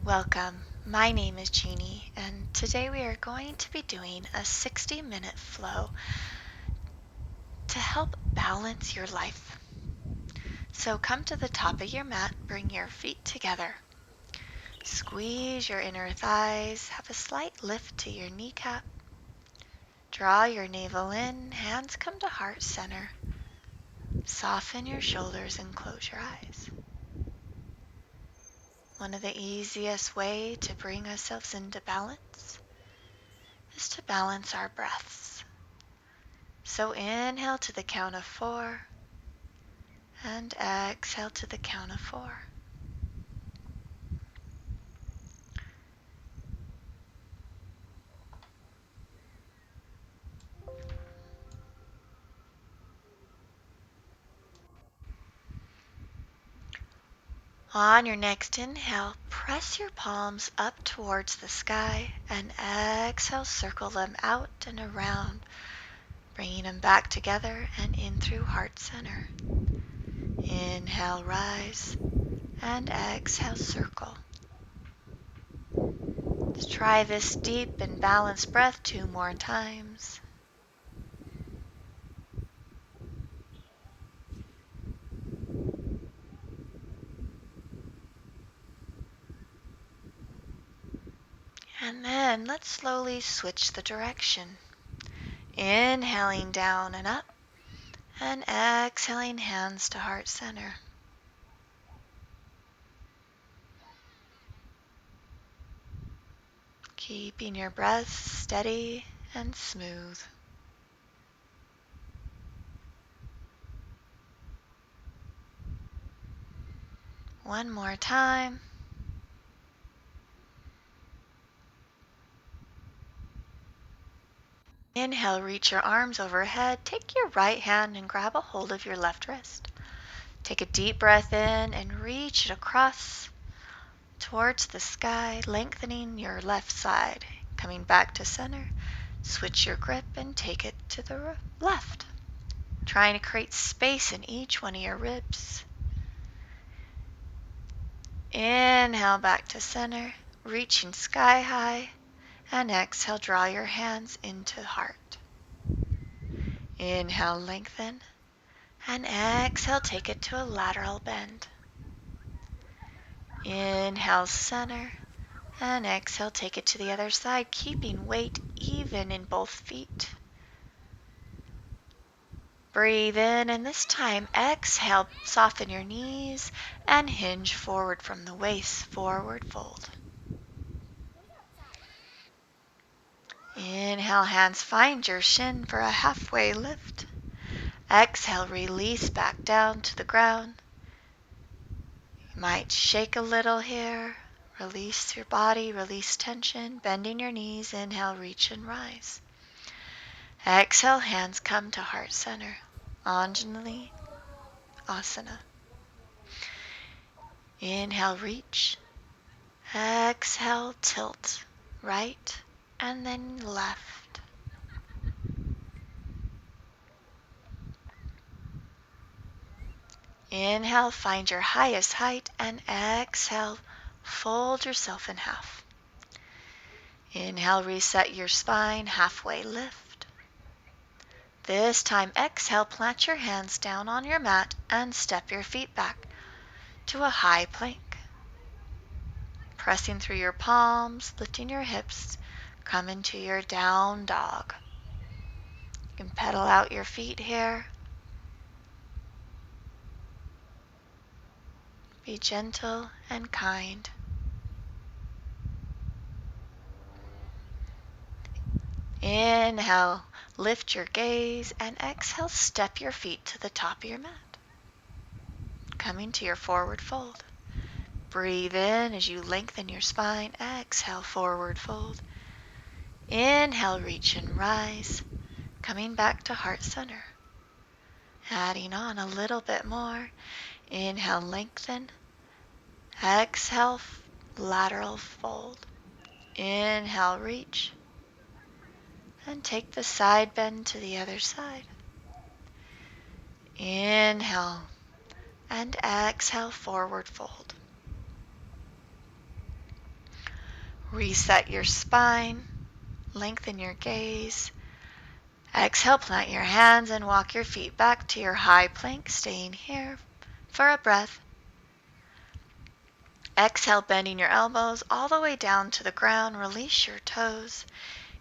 Welcome. My name is Jeannie, and today we are going to be doing a 60-minute flow to help balance your life. So come to the top of your mat, bring your feet together. Squeeze your inner thighs, have a slight lift to your kneecap. Draw your navel in, hands come to heart center. Soften your shoulders and close your eyes. One of the easiest way to bring ourselves into balance is to balance our breaths. So inhale to the count of 4 and exhale to the count of 4. On your next inhale, press your palms up towards the sky and exhale, circle them out and around, bringing them back together and in through heart center. Inhale, rise, and exhale, circle. Let's try this deep and balanced breath 2 more times. And then let's slowly switch the direction. Inhaling down and up, and exhaling, hands to heart center. Keeping your breath steady and smooth. One more time. Inhale, reach your arms overhead. Take your right hand and grab a hold of your left wrist. Take a deep breath in and reach it across towards the sky, lengthening your left side. Coming back to center, switch your grip and take it to the left. Trying to create space in each one of your ribs. Inhale back to center, reaching sky high, and exhale, draw your hands into heart. Inhale, lengthen, and exhale, take it to a lateral bend. Inhale, center, and exhale, take it to the other side, keeping weight even in both feet. Breathe in, and this time, exhale, soften your knees, and hinge forward from the waist, forward fold. Inhale, hands find your shin for a halfway lift. Exhale, release back down to the ground. You might shake a little here. Release your body, release tension, bending your knees. Inhale, reach and rise. Exhale, hands come to heart center. Anjali Asana. Inhale, reach. Exhale, tilt. Right and then left. Inhale, find your highest height, and exhale, fold yourself in half. Inhale, reset your spine, halfway lift. This time, exhale, plant your hands down on your mat and step your feet back to a high plank. Pressing through your palms, lifting your hips, come into your down dog. You can pedal out your feet here. Be gentle and kind. Inhale, lift your gaze, and exhale, step your feet to the top of your mat. Coming to your forward fold. Breathe in as you lengthen your spine. Exhale, forward fold. Inhale, reach and rise. Coming back to heart center. Adding on a little bit more. Inhale, lengthen. Exhale, lateral fold. Inhale, reach. And take the side bend to the other side. Inhale and exhale, forward fold. Reset your spine, lengthen your gaze. Exhale, plant your hands and walk your feet back to your high plank, staying here for a breath. Exhale, bending your elbows all the way down to the ground. Release your toes.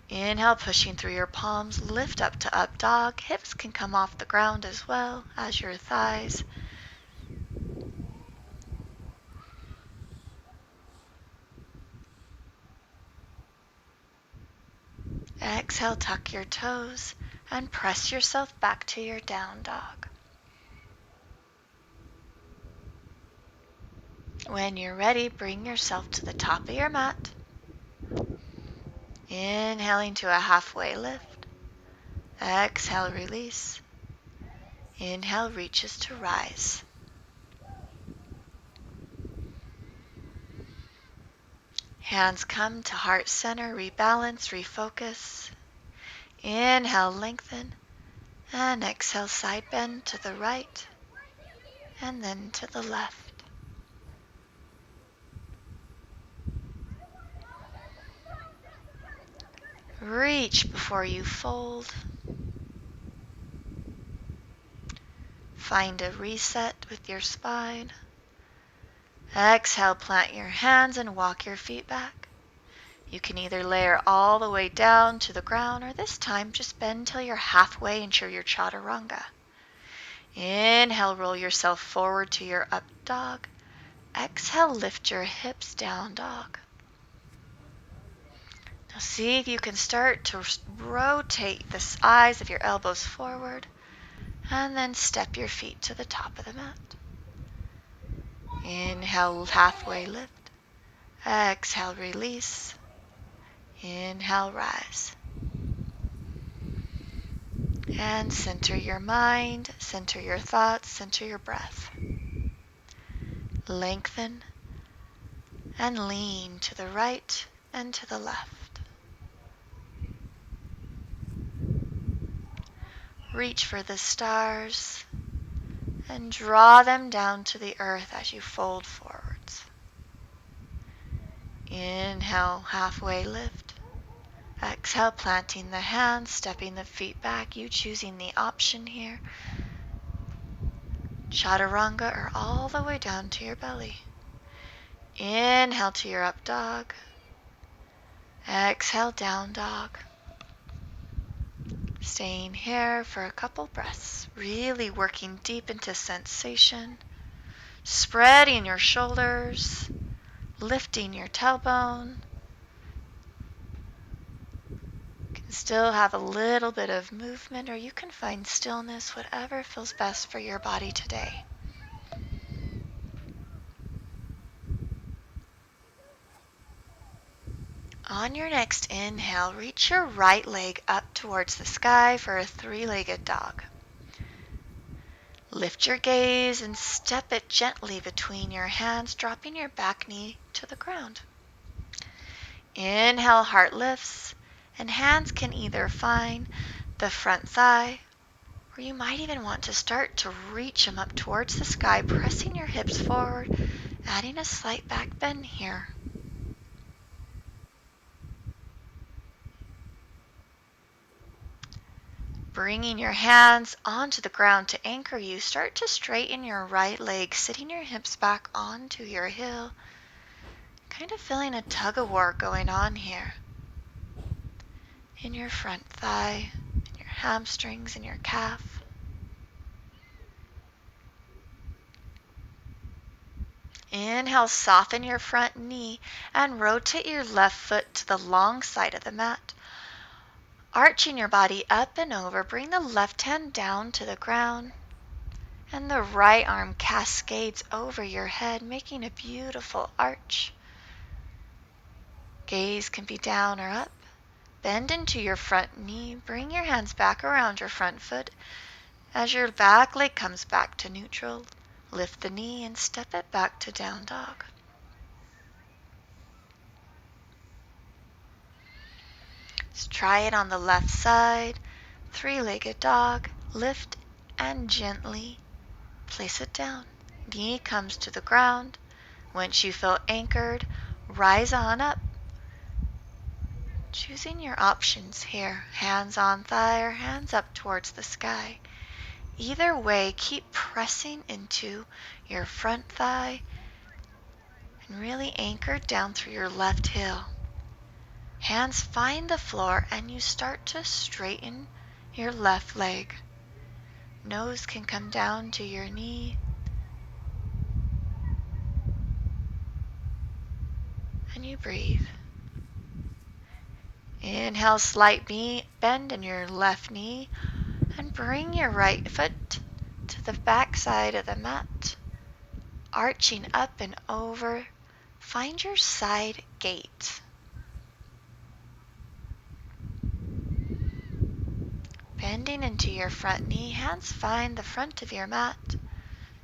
Inhale, pushing through your palms. Lift up to up dog. Hips can come off the ground as well as your thighs. Exhale, tuck your toes and press yourself back to your down dog. When you're ready, bring yourself to the top of your mat. Inhaling to a halfway lift. Exhale, release. Inhale, reaches to rise. Hands come to heart center, rebalance, refocus. Inhale, lengthen. And exhale, side bend to the right. And then to the left. Reach before you fold. Find a reset with your spine. Exhale, plant your hands and walk your feet back. You can either layer all the way down to the ground, or this time just bend till you're halfway into your chaturanga. Inhale, roll yourself forward to your up dog. Exhale, lift your hips, down dog. Now see if you can start to rotate the sides of your elbows forward, and then step your feet to the top of the mat. Inhale, halfway lift. Exhale, release. Inhale, rise. And center your mind, center your thoughts, center your breath. Lengthen and lean to the right and to the left. Reach for the stars and draw them down to the earth as you fold forwards. Inhale, halfway lift. Exhale, planting the hands, stepping the feet back, you choosing the option here. Chaturanga or all the way down to your belly. Inhale to your up dog. Exhale, down dog. Staying here for a couple breaths, really working deep into sensation, spreading your shoulders, lifting your tailbone. You can still have a little bit of movement, or you can find stillness, whatever feels best for your body today. On your next inhale, reach your right leg up towards the sky for a three-legged dog. Lift your gaze and step it gently between your hands, dropping your back knee to the ground. Inhale, heart lifts, and hands can either find the front thigh, or you might even want to start to reach them up towards the sky, pressing your hips forward, adding a slight back bend here. Bringing your hands onto the ground to anchor you, start to straighten your right leg, sitting your hips back onto your heel. Kind of feeling a tug-of-war going on here. In your front thigh, in your hamstrings, in your calf. Inhale, soften your front knee and rotate your left foot to the long side of the mat. Arching your body up and over, bring the left hand down to the ground, and the right arm cascades over your head, making a beautiful arch. Gaze can be down or up. Bend into your front knee, bring your hands back around your front foot. As your back leg comes back to neutral, lift the knee and step it back to down dog. Let's try it on the left side. Three-legged dog. Lift and gently place it down. Knee comes to the ground. Once you feel anchored, rise on up. Choosing your options here, hands on thigh or hands up towards the sky. Either way, keep pressing into your front thigh and really anchor down through your left heel. Hands find the floor and you start to straighten your left leg. Nose can come down to your knee. And you breathe. Inhale, slight bend in your left knee and bring your right foot to the back side of the mat. Arching up and over, find your side gate. Bending into your front knee, hands find the front of your mat.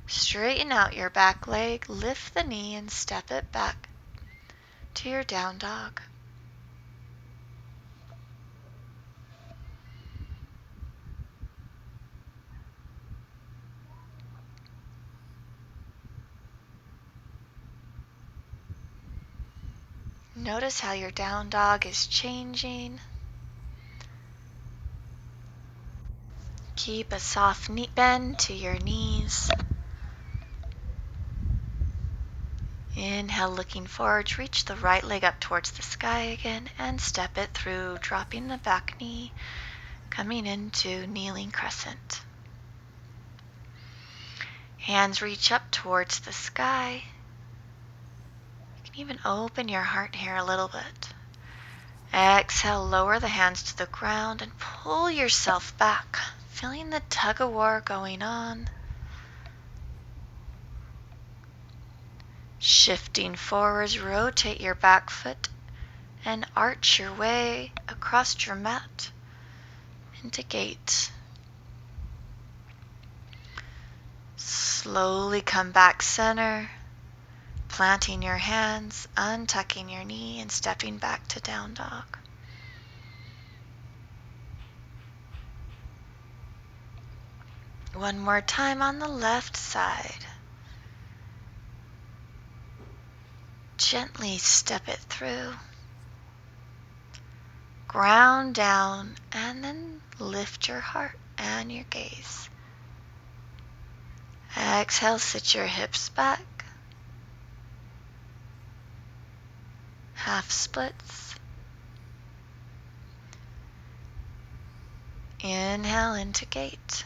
Straighten out your back leg, lift the knee and step it back to your down dog. Notice how your down dog is changing. Keep a soft knee bend to your knees. Inhale, looking forward, reach the right leg up towards the sky again and step it through, dropping the back knee, coming into kneeling crescent. Hands reach up towards the sky. You can even open your heart here a little bit. Exhale, lower the hands to the ground and pull yourself back, feeling the tug of war going on. Shifting forwards, rotate your back foot and arch your way across your mat into gate. Slowly come back center, planting your hands, untucking your knee and stepping back to down dog. One more time on the left side. Gently step it through. Ground down and then lift your heart and your gaze. Exhale, sit your hips back. Half splits. Inhale into gate.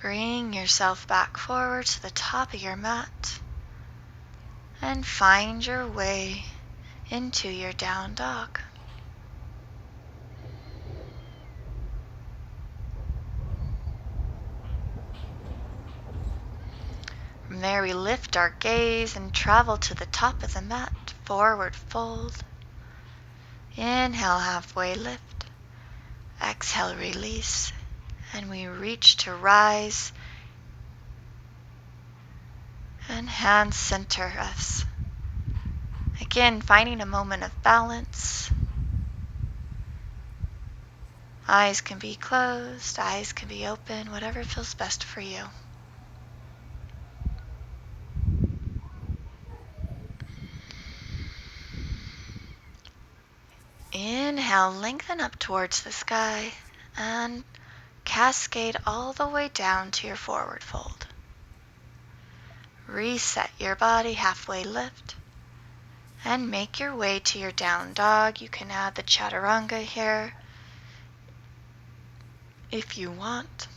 Bring yourself back forward to the top of your mat and find your way into your down dog. From there we lift our gaze and travel to the top of the mat, forward fold. Inhale, halfway lift. Exhale, release. And we reach to rise and hands center us. Again, finding a moment of balance. Eyes can be closed, eyes can be open, whatever feels best for you. Inhale, lengthen up towards the sky and cascade all the way down to your forward fold. Reset your body, halfway lift, and make your way to your down dog. You can add the chaturanga here if you want.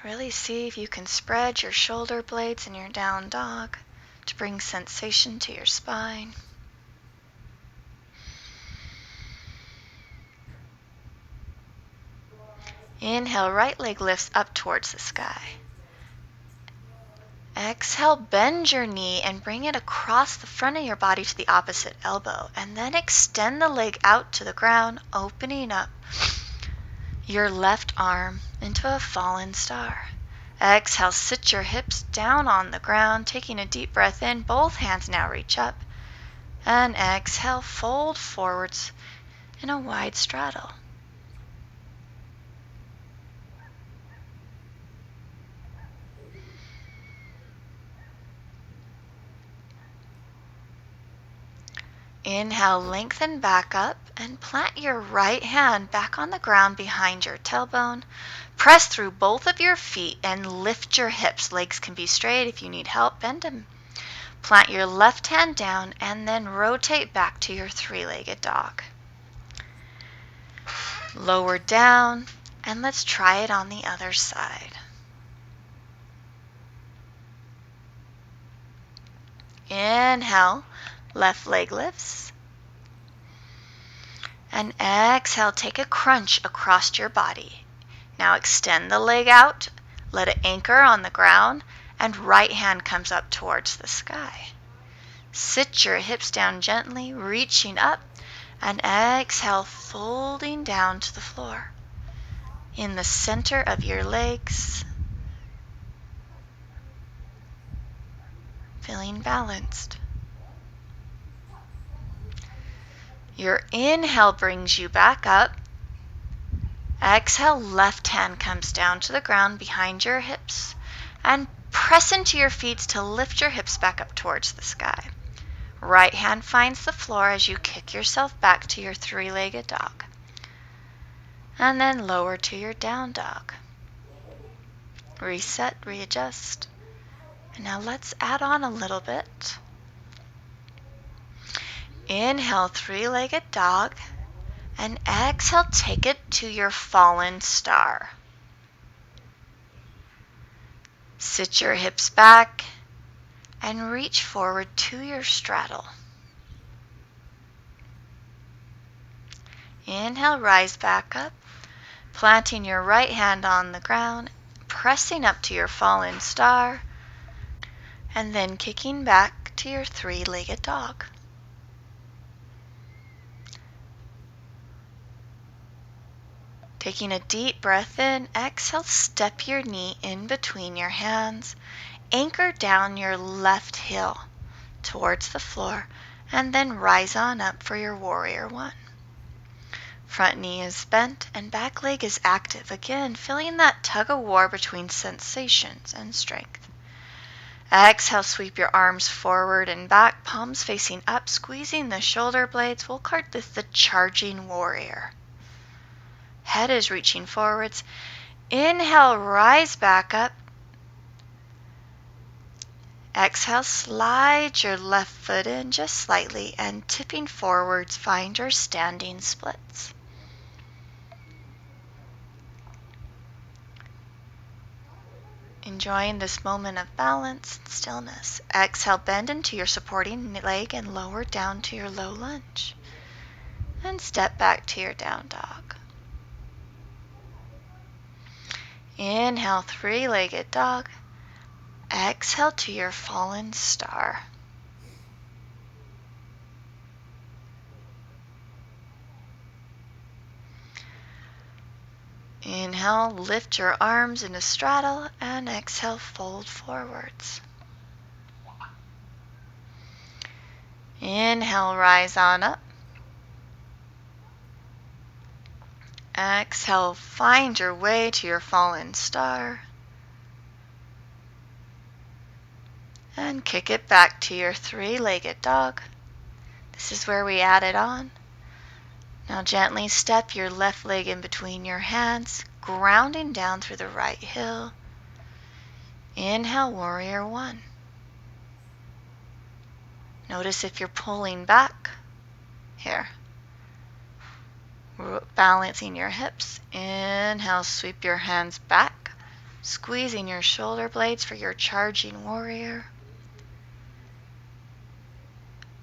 Really see if you can spread your shoulder blades in your down dog to bring sensation to your spine. Inhale, right leg lifts up towards the sky. Exhale, bend your knee and bring it across the front of your body to the opposite elbow. And then extend the leg out to the ground, opening up your left arm into a fallen star. Exhale, sit your hips down on the ground, taking a deep breath in. Both hands now reach up. And exhale, fold forwards in a wide straddle. Inhale, lengthen back up and plant your right hand back on the ground behind your tailbone. Press through both of your feet and lift your hips. Legs can be straight. If you need help, bend them. Plant your left hand down and then rotate back to your three-legged dog. Lower down, and let's try it on the other side. Inhale, left leg lifts. And exhale, take a crunch across your body. Now extend the leg out, let it anchor on the ground, and right hand comes up towards the sky. Sit your hips down gently, reaching up, and exhale, folding down to the floor. In the center of your legs, feeling balanced. Your inhale brings you back up. Exhale, left hand comes down to the ground behind your hips, and press into your feet to lift your hips back up towards the sky. Right hand finds the floor as you kick yourself back to your three-legged dog. And then lower to your down dog. Reset, readjust. And now let's add on a little bit. Inhale, three-legged dog. And exhale, take it to your fallen star. Sit your hips back and reach forward to your straddle. Inhale, rise back up, planting your right hand on the ground, pressing up to your fallen star, and then kicking back to your three-legged dog. Taking a deep breath in, exhale, step your knee in between your hands, anchor down your left heel towards the floor, and then rise on up for your warrior one. Front knee is bent and back leg is active. Again, feeling that tug of war between sensations and strength. Exhale, sweep your arms forward and back, palms facing up, squeezing the shoulder blades. We'll call this the charging warrior. Head is reaching forwards. Inhale, rise back up. Exhale, slide your left foot in just slightly and tipping forwards, find your standing splits. Enjoying this moment of balance and stillness. Exhale, bend into your supporting leg and lower down to your low lunge. And step back to your down dog. Inhale, three-legged dog. Exhale to your fallen star. Inhale, lift your arms into straddle, and exhale, fold forwards. Inhale, rise on up. Exhale, find your way to your fallen star. And kick it back to your three-legged dog. This is where we add it on. Now gently step your left leg in between your hands, grounding down through the right heel. Inhale, warrior one. Notice if you're pulling back. Here. Balancing your hips. Inhale, sweep your hands back, squeezing your shoulder blades for your charging warrior.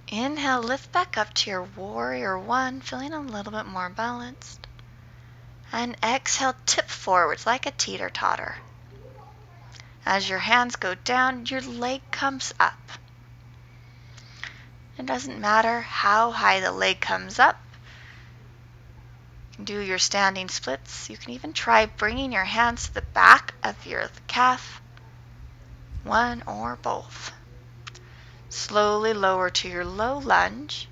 Inhale, lift back up to your warrior one, feeling a little bit more balanced. And exhale, tip forwards like a teeter-totter. As your hands go down, your leg comes up. It doesn't matter how high the leg comes up. Do your standing splits. You can even try bringing your hands to the back of your calf, one or both. Slowly lower to your low lunge,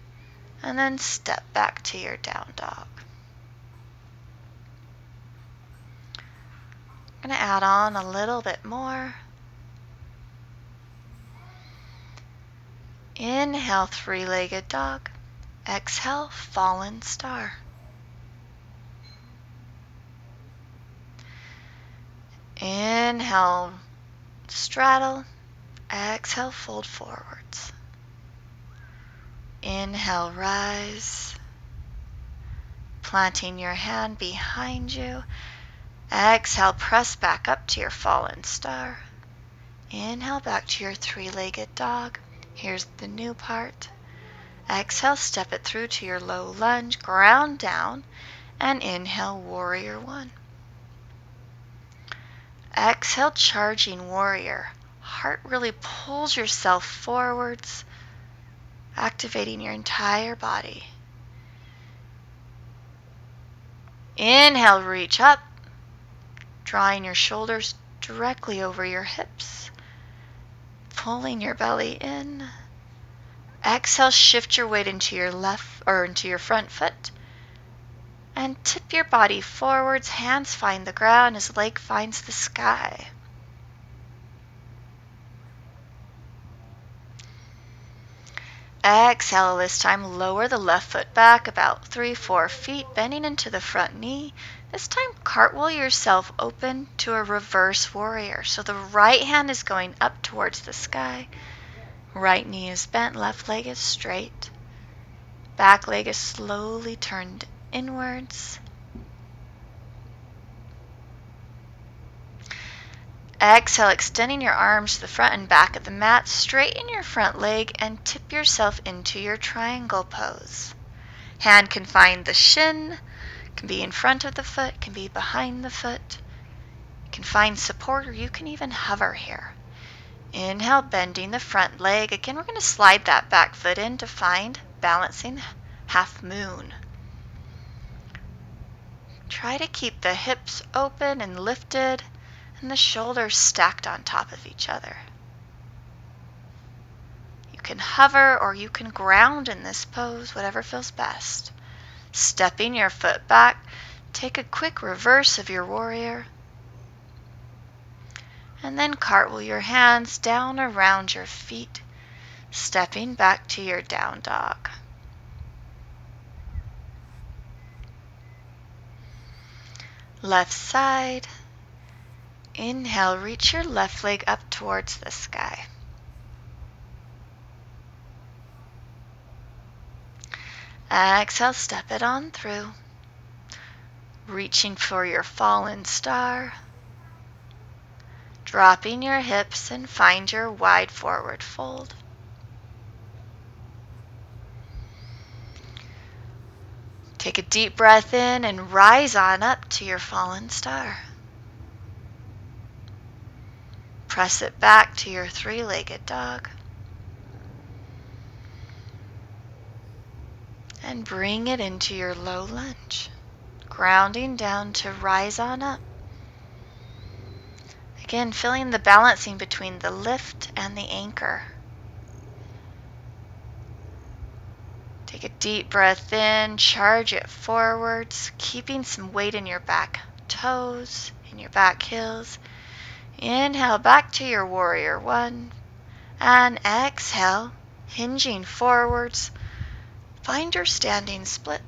and then step back to your down dog. I'm going to add on a little bit more. Inhale, three-legged dog. Exhale, fallen star. Inhale, straddle. Exhale, fold forwards. Inhale, rise. Planting your hand behind you. Exhale, press back up to your fallen star. Inhale, back to your three-legged dog. Here's the new part. Exhale, step it through to your low lunge, ground down, and inhale, warrior one. Exhale, charging warrior. Heart really pulls yourself forwards, activating your entire body. Inhale, reach up, drawing your shoulders directly over your hips, pulling your belly in. Exhale, shift your weight into your left or into your front foot, and tip your body forwards. Hands find the ground as leg finds the sky. Exhale, this time lower the left foot back about 3-4 feet, bending into the front knee. This time cartwheel yourself open to a reverse warrior. So the right hand is going up towards the sky. Right knee is bent, left leg is straight. Back leg is slowly turned inwards. Exhale, extending your arms to the front and back of the mat. Straighten your front leg and tip yourself into your triangle pose. Hand can find the shin, can be in front of the foot, can be behind the foot. You can find support, or you can even hover here. Inhale, bending the front leg. Again, we're going to slide that back foot in to find balancing half moon. Try to keep the hips open and lifted, and the shoulders stacked on top of each other. You can hover or you can ground in this pose, whatever feels best. Stepping your foot back, take a quick reverse of your warrior, and then cartwheel your hands down around your feet, stepping back to your down dog. Left side. Inhale, reach your left leg up towards the sky. Exhale, step it on through. Reaching for your fallen star. Dropping your hips and find your wide forward fold. Take a deep breath in and rise on up to your fallen star. Press it back to your three-legged dog. And bring it into your low lunge, grounding down to rise on up. Again, feeling the balancing between the lift and the anchor. Take a deep breath in, charge it forwards, keeping some weight in your back toes, in your back heels. Inhale back to your warrior one, and exhale, hinging forwards. Find your standing split.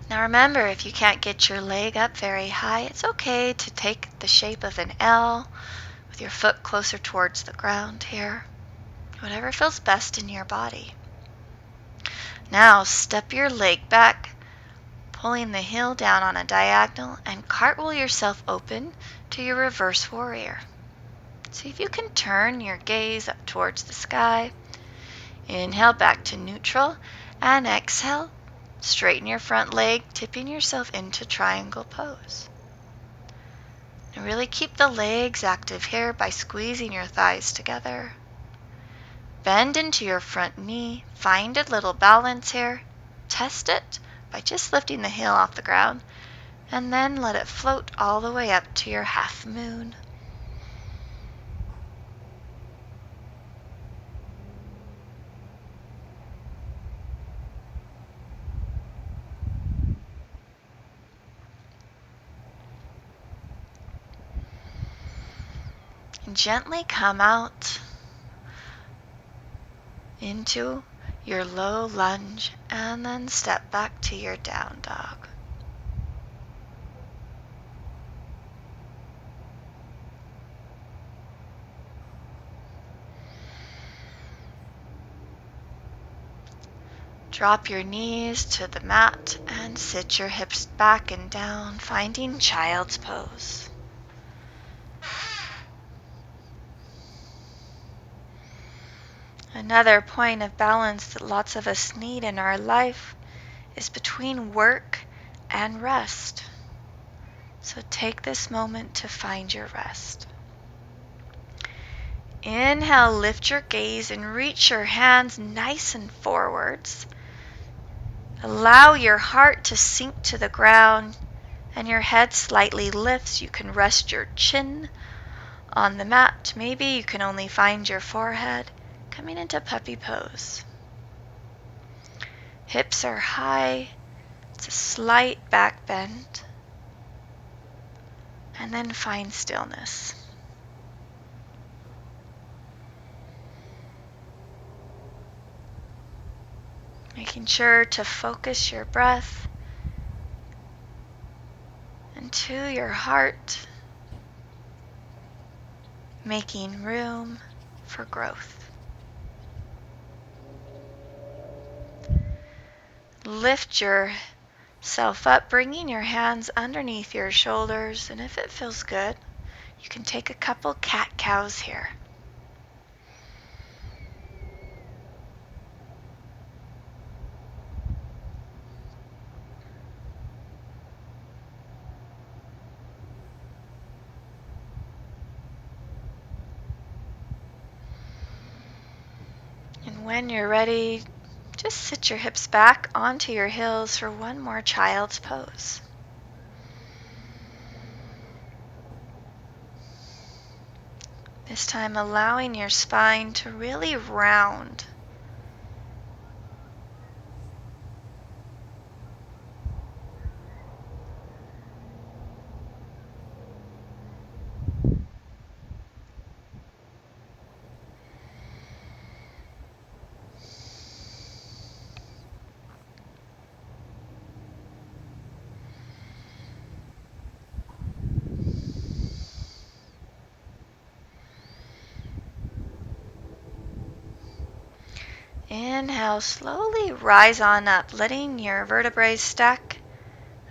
Now remember, if you can't get your leg up very high, it's okay to take the shape of an L with your foot closer towards the ground here. Whatever feels best in your body. Now step your leg back, pulling the heel down on a diagonal, and cartwheel yourself open to your reverse warrior. See if you can turn your gaze up towards the sky. Inhale back to neutral, and exhale, straighten your front leg, tipping yourself into triangle pose. Now really keep the legs active here by squeezing your thighs together. Bend into your front knee. Find a little balance here. Test it by just lifting the heel off the ground, and then let it float all the way up to your half moon. And gently come out into your low lunge and then step back to your down dog. Drop your knees to the mat and sit your hips back and down, finding child's pose. Another point of balance that lots of us need in our life is between work and rest. So take this moment to find your rest. Inhale, lift your gaze and reach your hands nice and forwards. Allow your heart to sink to the ground and your head slightly lifts. You can rest your chin on the mat. Maybe you can only find your forehead. Coming into puppy pose. Hips are high. It's a slight back bend. And then find stillness. Making sure to focus your breath into your heart, making room for growth. Lift yourself up, bringing your hands underneath your shoulders, and if it feels good, you can take a couple cat-cows here. And when you're ready, just sit your hips back onto your heels for one more child's pose. This time allowing your spine to really round. Inhale, slowly rise on up, letting your vertebrae stack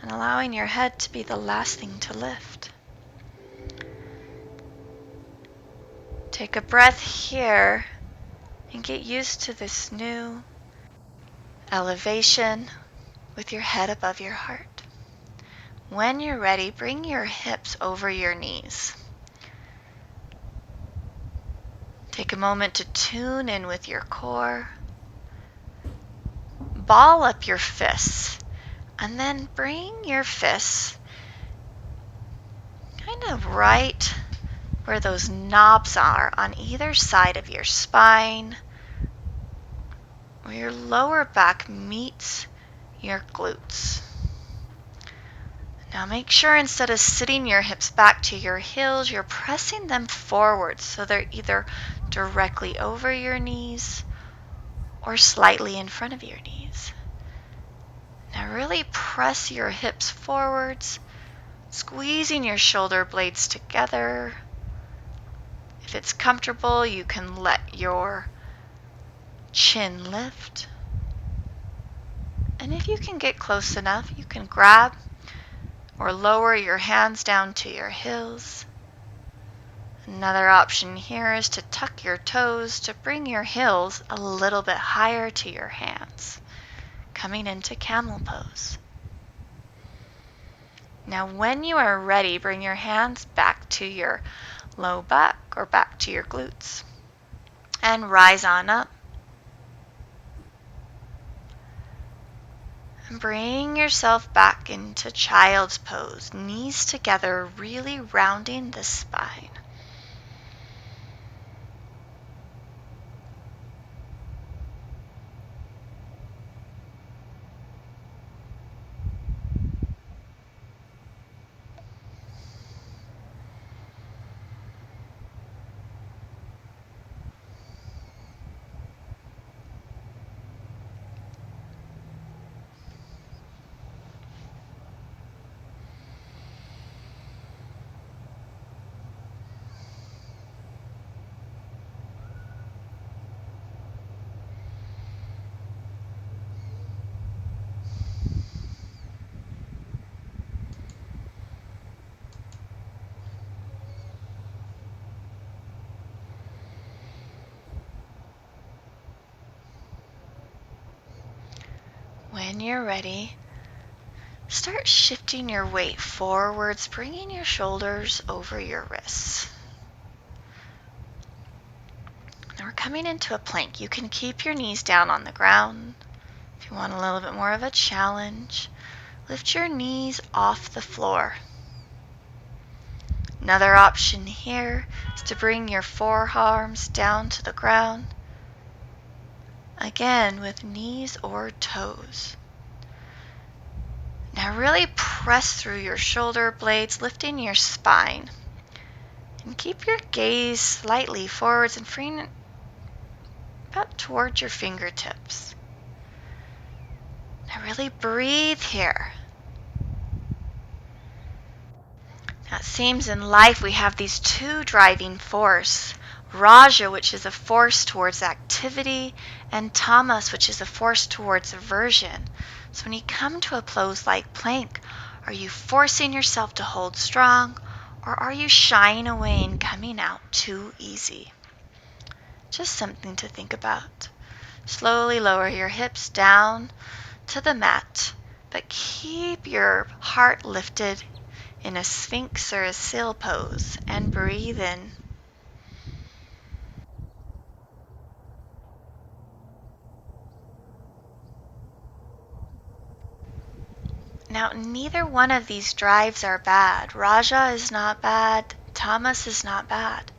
and allowing your head to be the last thing to lift. Take a breath here and get used to this new elevation with your head above your heart. When you're ready, bring your hips over your knees. Take a moment to tune in with your core. Ball up your fists and then bring your fists kind of right where those knobs are on either side of your spine, where your lower back meets your glutes. Now make sure instead of sitting your hips back to your heels, you're pressing them forward so they're either directly over your knees or slightly in front of your knees. Now really press your hips forwards, squeezing your shoulder blades together. If it's comfortable, you can let your chin lift. And if you can get close enough, you can grab or lower your hands down to your heels. Another option here is to tuck your toes to bring your heels a little bit higher to your hands, coming into camel pose. Now when you are ready, bring your hands back to your low back or back to your glutes. and rise on up. And bring yourself back into child's pose, knees together, really rounding the spine. When you're ready, start shifting your weight forwards, bringing your shoulders over your wrists. Now we're coming into a plank. You can keep your knees down on the ground. If you want a little bit more of a challenge, lift your knees off the floor. Another option here is to bring your forearms down to the ground. Again, with knees or toes. Now really press through your shoulder blades, lifting your spine. And keep your gaze slightly forwards and freeing it about towards your fingertips. Now really breathe here. Now it seems in life we have these two driving forces. Raja, which is a force towards activity, and tamas, which is a force towards aversion. So when you come to a pose like plank, are you forcing yourself to hold strong, or are you shying away and coming out too easy? Just something to think about. Slowly lower your hips down to the mat, but keep your heart lifted in a sphinx or a seal pose, and breathe in. Now, neither one of these drives are bad. Raja is not bad. Tamas is not bad.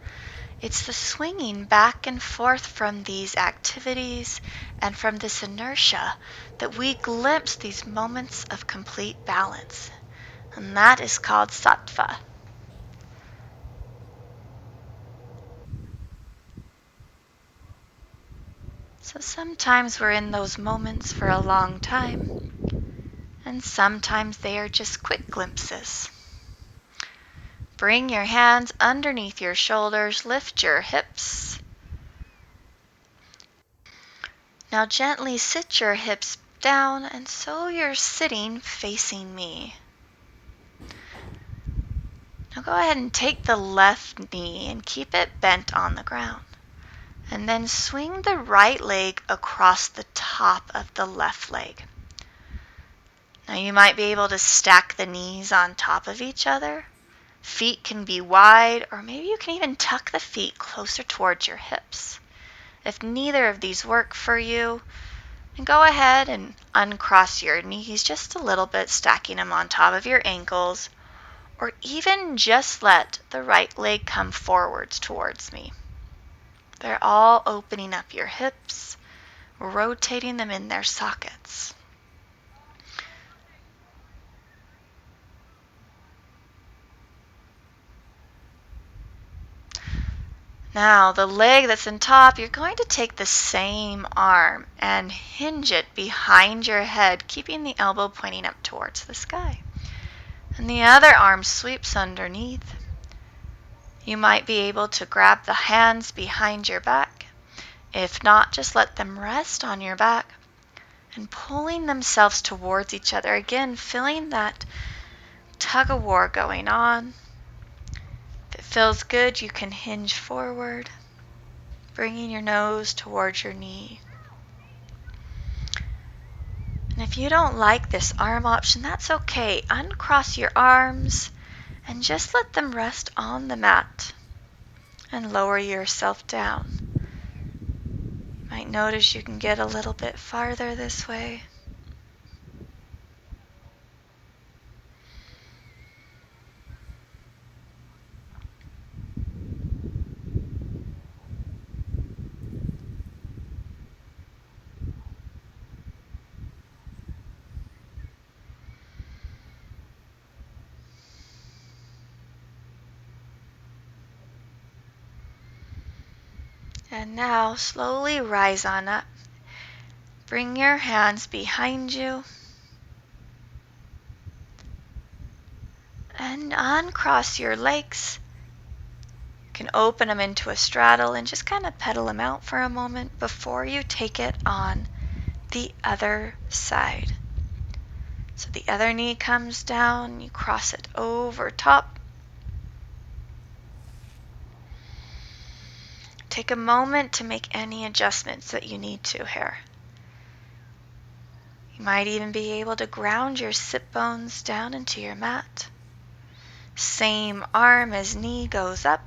It's the swinging back and forth from these activities and from this inertia that we glimpse these moments of complete balance. And that is called Sattva. So sometimes we're in those moments for a long time, and sometimes they are just quick glimpses. Bring your hands underneath your shoulders, lift your hips. Now gently sit your hips down, and so you're sitting facing me. Now go ahead and take the left knee and keep it bent on the ground. And then swing the right leg across the top of the left leg. Now you might be able to stack the knees on top of each other. Feet can be wide, or maybe you can even tuck the feet closer towards your hips. If neither of these work for you, then go ahead and uncross your knees just a little bit, stacking them on top of your ankles, or even just let the right leg come forwards towards me. They're all opening up your hips, rotating them in their sockets. Now, the leg that's on top, you're going to take the same arm and hinge it behind your head, keeping the elbow pointing up towards the sky. And the other arm sweeps underneath. You might be able to grab the hands behind your back. If not, just let them rest on your back and pulling themselves towards each other. Again, feeling that tug of war going on. If it feels good, you can hinge forward, bringing your nose towards your knee. And if you don't like this arm option, that's okay. Uncross your arms and just let them rest on the mat and lower yourself down. Might notice you can get a little bit farther this way. And now slowly rise on up. Bring your hands behind you. And uncross your legs. You can open them into a straddle and just kind of pedal them out for a moment before you take it on the other side. So the other knee comes down, you cross it over top. Take a moment to make any adjustments that you need to here. You might even be able to ground your sit bones down into your mat. Same arm as knee goes up,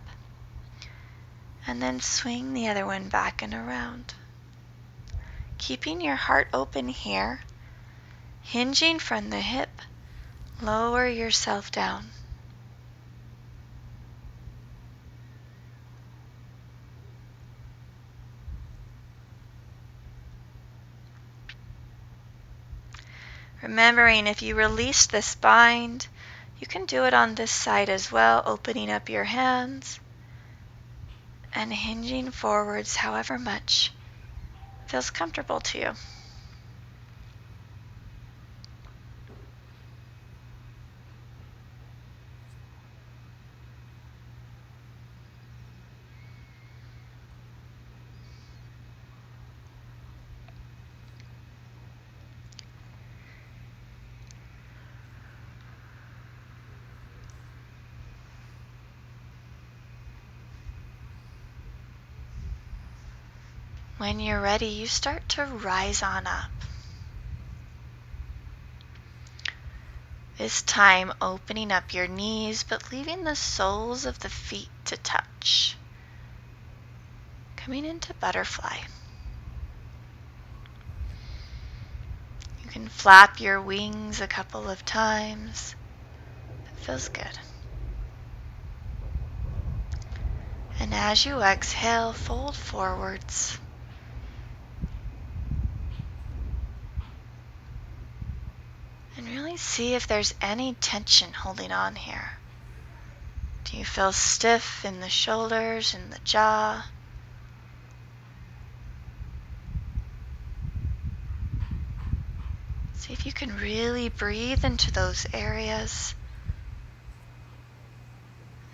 and then swing the other one back and around. Keeping your heart open here, hinging from the hip, lower yourself down. Remembering if you release this bind, you can do it on this side as well, opening up your hands and hinging forwards however much feels comfortable to you. When you're ready, you start to rise on up. This time opening up your knees, but leaving the soles of the feet to touch. Coming into butterfly. You can flap your wings a couple of times. It feels good. And as you exhale, fold forwards. And really see if there's any tension holding on here. Do you feel stiff in the shoulders and the jaw? See if you can really breathe into those areas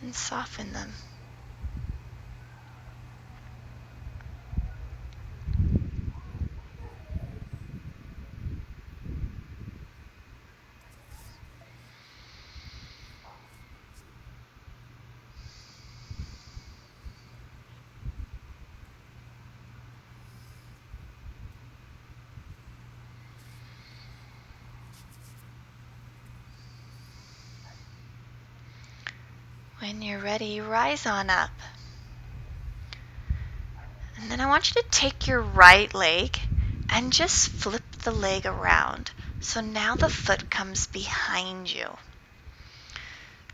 and soften them. When you're ready, rise on up. And then I want you to take your right leg and just flip the leg around. So now the foot comes behind you.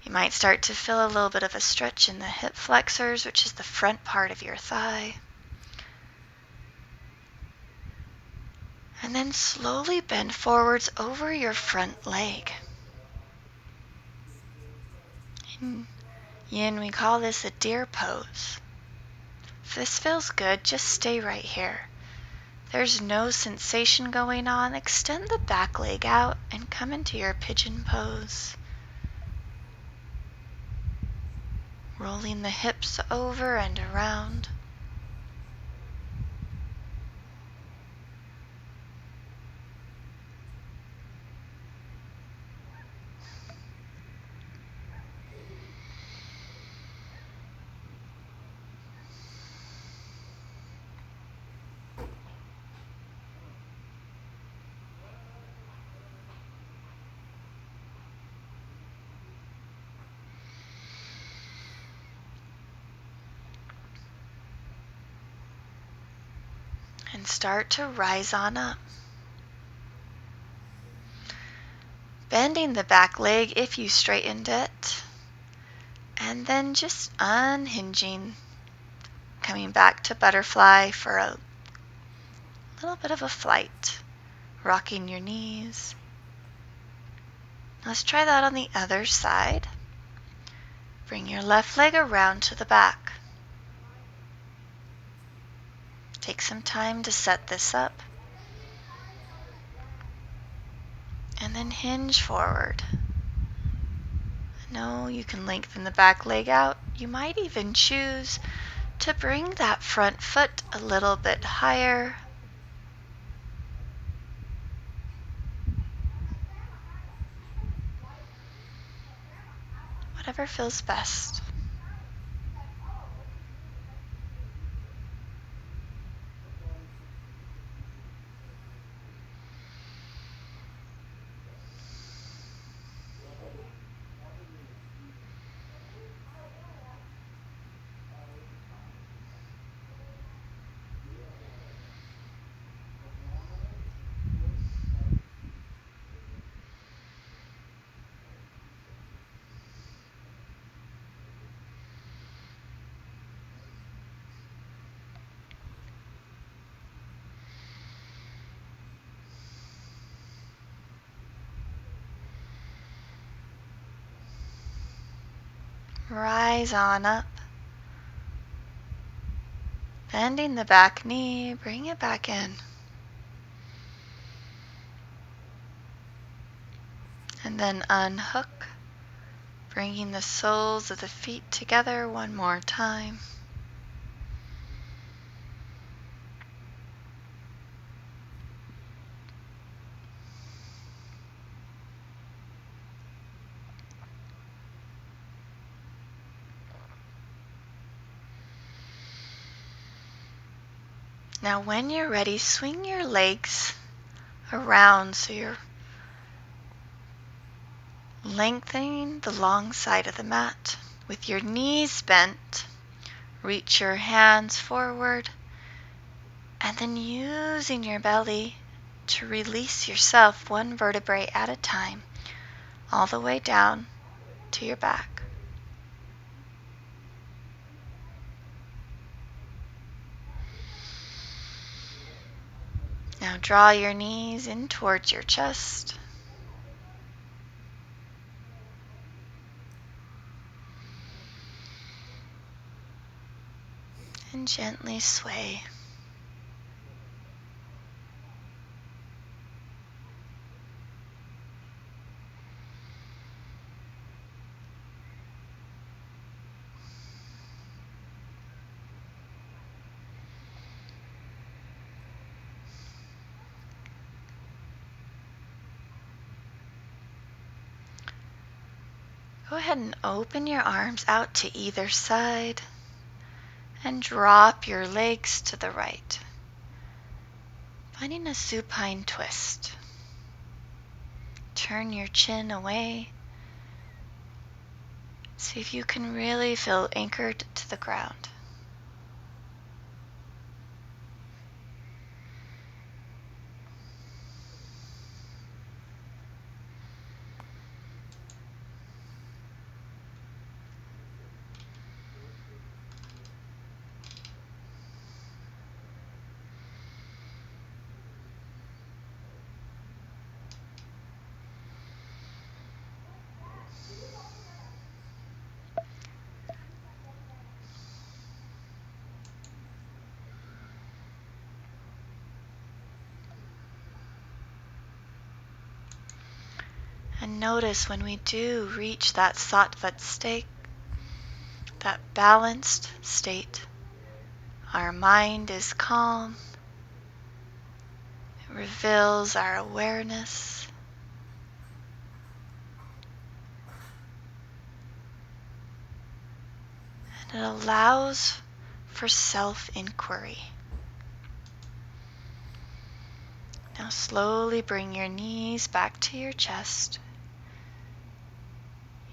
You might start to feel a little bit of a stretch in the hip flexors, which is the front part of your thigh. And then slowly bend forwards over your front leg. In yin, we call this a deer pose. If this feels good, just stay right here. There's no sensation going on. Extend the back leg out and come into your pigeon pose. Rolling the hips over and around. and start to rise on up. Bending the back leg if you straightened it, and then just unhinging, coming back to butterfly for a little bit of a flight, rocking your knees. Let's try that on the other side. Bring your left leg around to the back. Take some time to set this up. And then hinge forward. No, you can lengthen the back leg out. You might even choose to bring that front foot a little bit higher. Whatever feels best. Rise on up. Bending the back knee, bring it back in. And then unhook, bringing the soles of the feet together one more time. Now when you're ready, swing your legs around so you're lengthening the long side of the mat. With your knees bent, reach your hands forward, and then using your belly to release yourself one vertebrae at a time, all the way down to your back. Now draw your knees in towards your chest. And gently sway. Go ahead and open your arms out to either side and drop your legs to the right, finding a supine twist. Turn your chin away. See if you can really feel anchored to the ground. And notice when we do reach that Sattva state, that balanced state, our mind is calm. It reveals our awareness. And it allows for self-inquiry. Now slowly bring your knees back to your chest.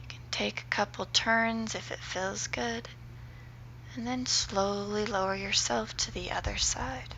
You can take a couple turns if it feels good, and then slowly lower yourself to the other side.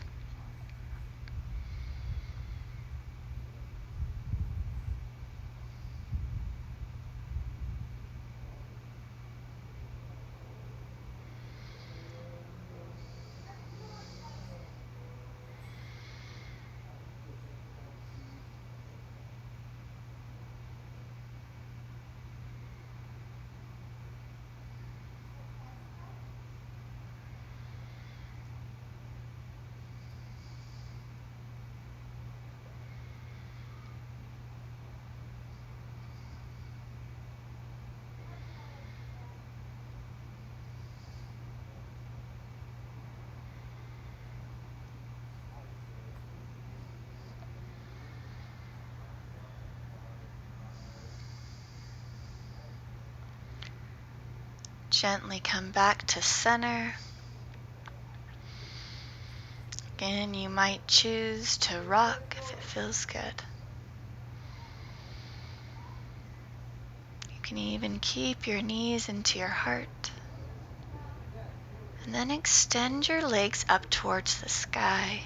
Gently come back to center. Again, you might choose to rock if it feels good. You can even keep your knees into your heart. And then extend your legs up towards the sky.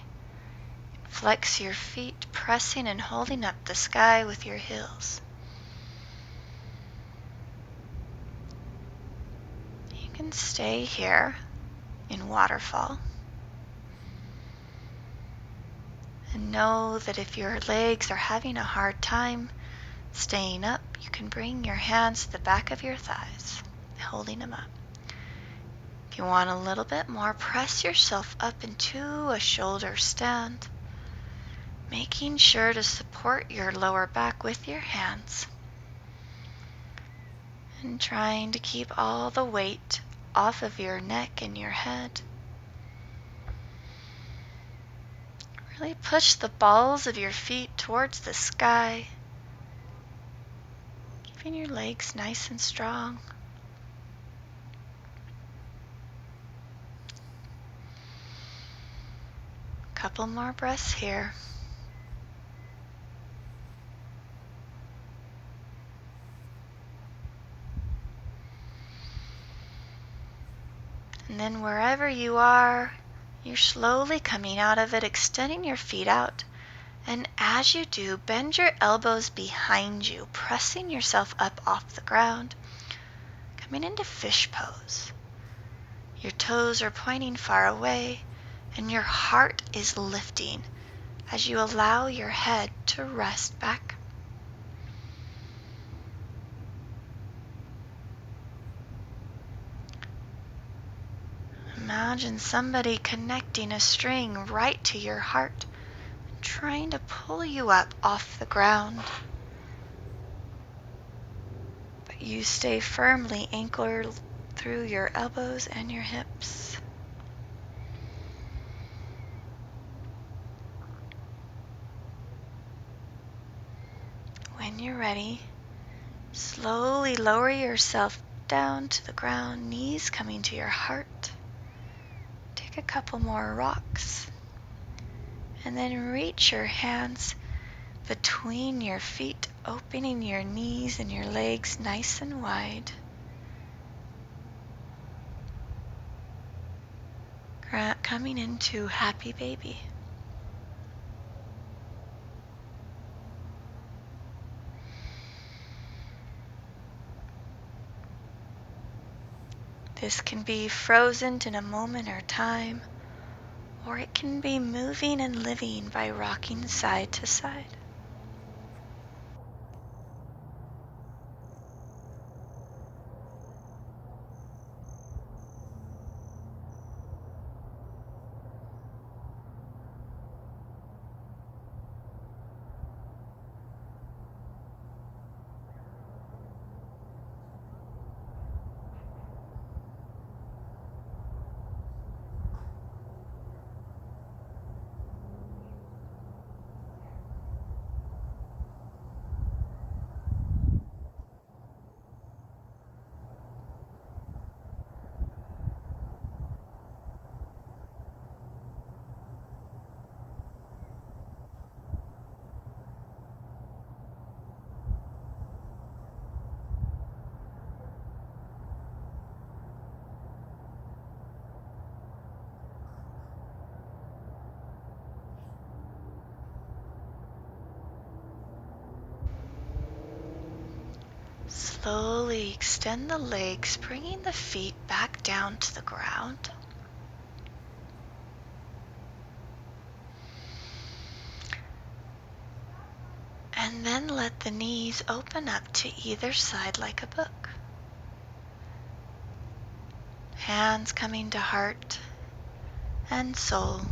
Flex your feet, pressing and holding up the sky with your heels. You can stay here in waterfall. And know that if your legs are having a hard time staying up, you can bring your hands to the back of your thighs, holding them up. If you want a little bit more, press yourself up into a shoulder stand, making sure to support your lower back with your hands and trying to keep all the weight off of your neck and your head. Really push the balls of your feet towards the sky, keeping your legs nice and strong. Couple more breaths here. And then wherever you are, you're slowly coming out of it, extending your feet out. And as you do, bend your elbows behind you, pressing yourself up off the ground, coming into fish pose. Your toes are pointing far away, and your heart is lifting as you allow your head to rest back. Imagine somebody connecting a string right to your heart, trying to pull you up off the ground. But you stay firmly anchored through your elbows and your hips. When you're ready, slowly lower yourself down to the ground, knees coming to your heart. Take a couple more rocks. And then reach your hands between your feet, opening your knees and your legs nice and wide. Coming into happy baby. This can be frozen in a moment or time, or it can be moving and living by rocking side to side. Slowly extend the legs, bringing the feet back down to the ground. And then let the knees open up to either side like a book. Hands coming to heart and soul.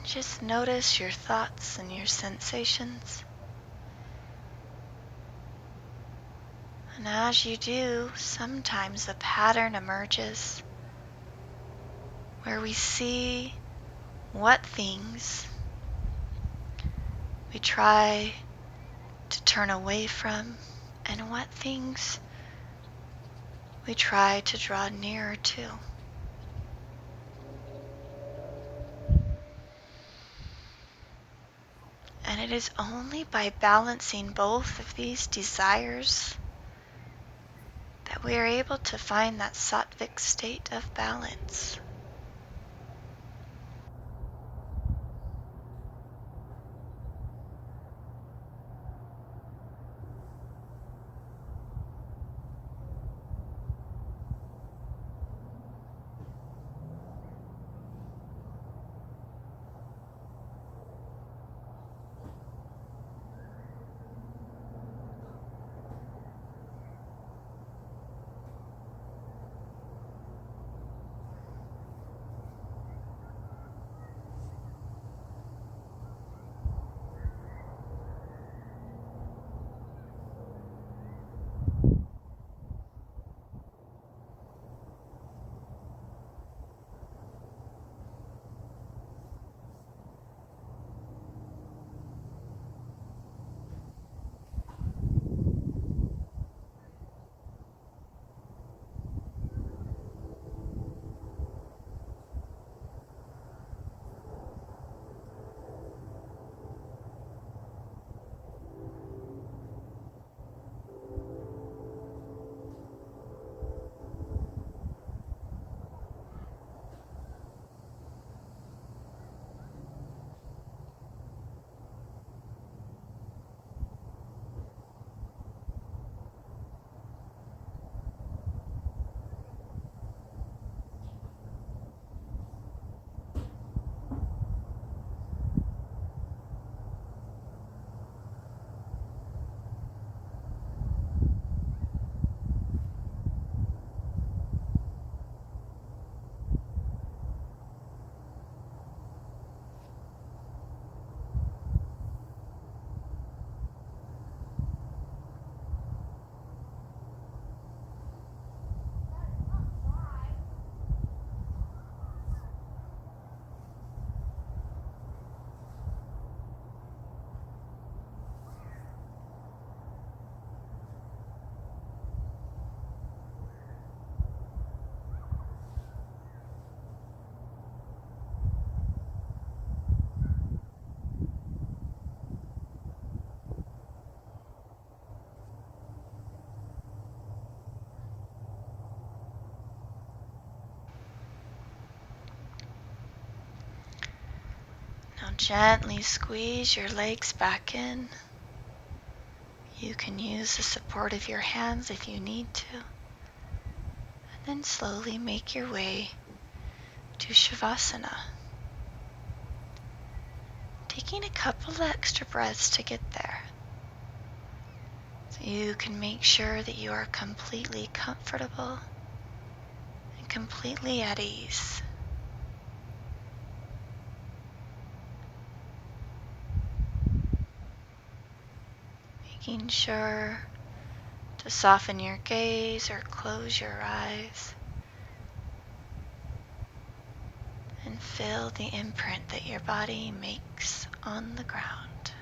Just notice your thoughts and your sensations. And as you do, sometimes a pattern emerges where we see what things we try to turn away from and what things we try to draw nearer to. And it is only by balancing both of these desires that we are able to find that sattvic state of balance. Now gently squeeze your legs back in. You can use the support of your hands if you need to. And then slowly make your way to Shavasana. Taking a couple extra breaths to get there. So you can make sure that you are completely comfortable and completely at ease. Making sure to soften your gaze or close your eyes and feel the imprint that your body makes on the ground.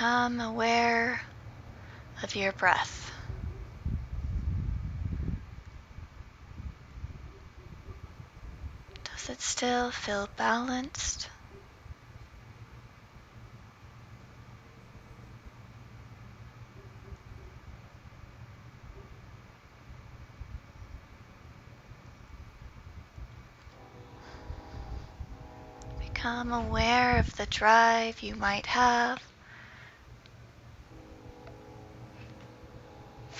become aware of your breath. Does it still feel balanced? Become aware of the drive you might have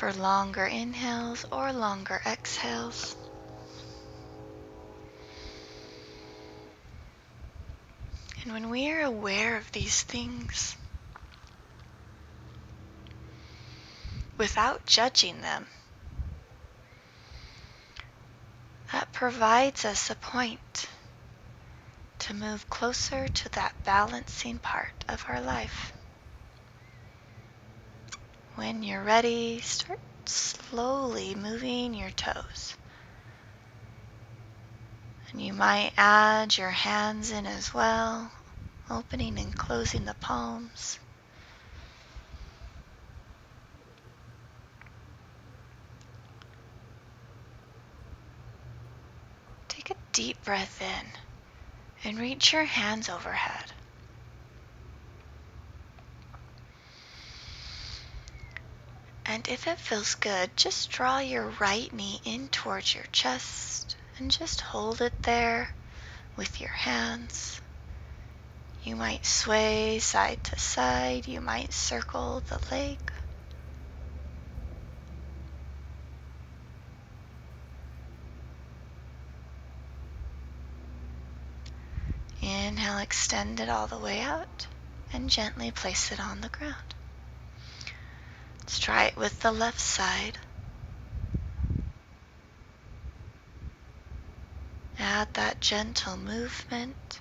for longer inhales or longer exhales. And when we are aware of these things, without judging them, that provides us a point to move closer to that balancing part of our life. When you're ready, start slowly moving your toes. And you might add your hands in as well, opening and closing the palms. Take a deep breath in and reach your hands overhead. And if it feels good, just draw your right knee in towards your chest and just hold it there with your hands. You might sway side to side. You might circle the leg. Inhale, extend it all the way out and gently place it on the ground. Let's try it with the left side. Add that gentle movement.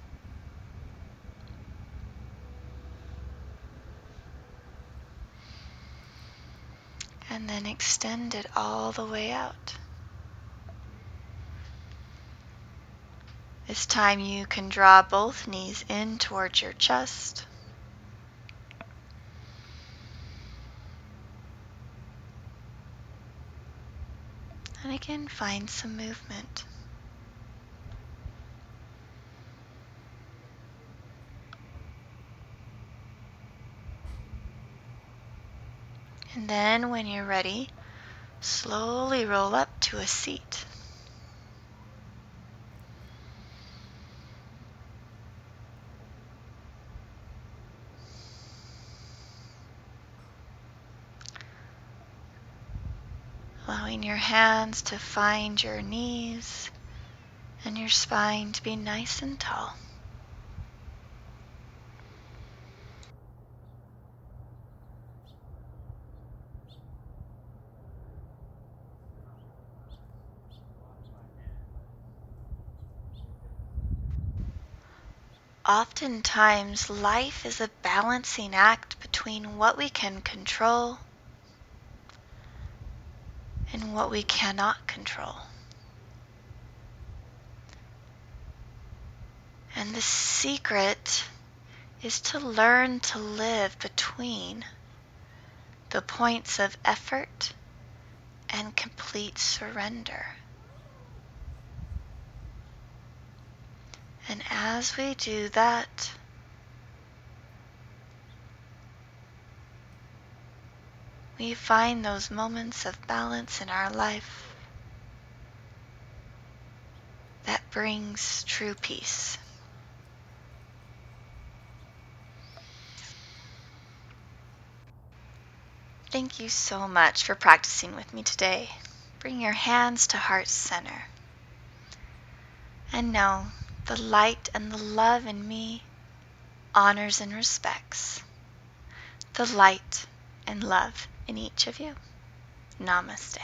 And then extend it all the way out. This time you can draw both knees in towards your chest. And again, find some movement. And then when you're ready, slowly roll up to a seat. Allowing your hands to find your knees and your spine to be nice and tall. Oftentimes, life is a balancing act between what we can control and what we cannot control. And the secret is to learn to live between the points of effort and complete surrender. And as we do that, we find those moments of balance in our life that brings true peace. Thank you so much for practicing with me today. Bring your hands to heart center. And know the light and the love in me honors and respects the light and love in each of you. Namaste.